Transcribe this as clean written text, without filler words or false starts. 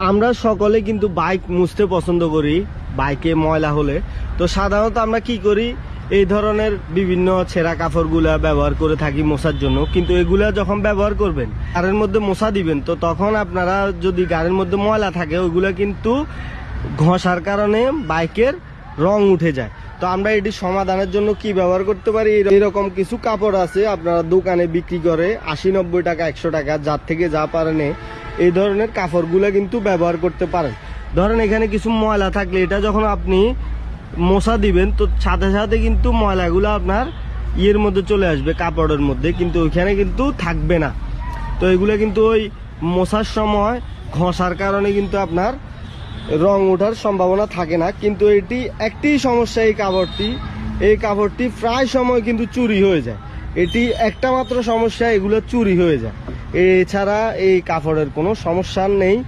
আমরা সকলে কিন্তু বাইক মুছতে পছন্দ করি, বাইকে ময়লা হলে। তো সাধারণত আমরা কি করি, এই ধরনের বিভিন্ন ছেঁড়া কাপড়গুলা ব্যবহার করে থাকি মোছার জন্য। কিন্তু এগুলা যখন ব্যবহার করবেন, গাড়ির মধ্যে মোছা দিবেন, তো তখন আপনারা যদি গাড়ির মধ্যে ময়লা থাকে ওইগুলা কিন্তু ঘষার কারণে বাইকের রং উঠে যায়। তো আমরা এটি সমাধানের জন্য কি ব্যবহার করতে পারি, এরকম কিছু কাপড় আছে আপনারা দোকানে বিক্রি করে 80-90 টাকা 100 টাকা, যার থেকে যা পারেন এই ধরনের কাপড়গুলো কিন্তু ব্যবহার করতে পারেন। ধরেন এখানে কিছু ময়লা থাকলে এটা যখন আপনি মোছা দিবেন, তো সাথে সাথে কিন্তু ময়লাগুলো আপনার ইয়ের মধ্যে চলে আসবে, কাপড়ের মধ্যে, কিন্তু ওইখানে কিন্তু থাকবে না। তো এগুলো কিন্তু ওই মোছার সময় ঘষার কারণে কিন্তু আপনার রং ওঠার সম্ভাবনা থাকে না। কিন্তু এটি একটি সমস্যা, এই কাপড়টি প্রায় সময় কিন্তু চুরি হয়ে যায়। এটি একটা মাত্র সমস্যা, এগুলো চুরি হয়ে যায়। এছাড়া এই কাপড়ের কোনো সমস্যা নেই।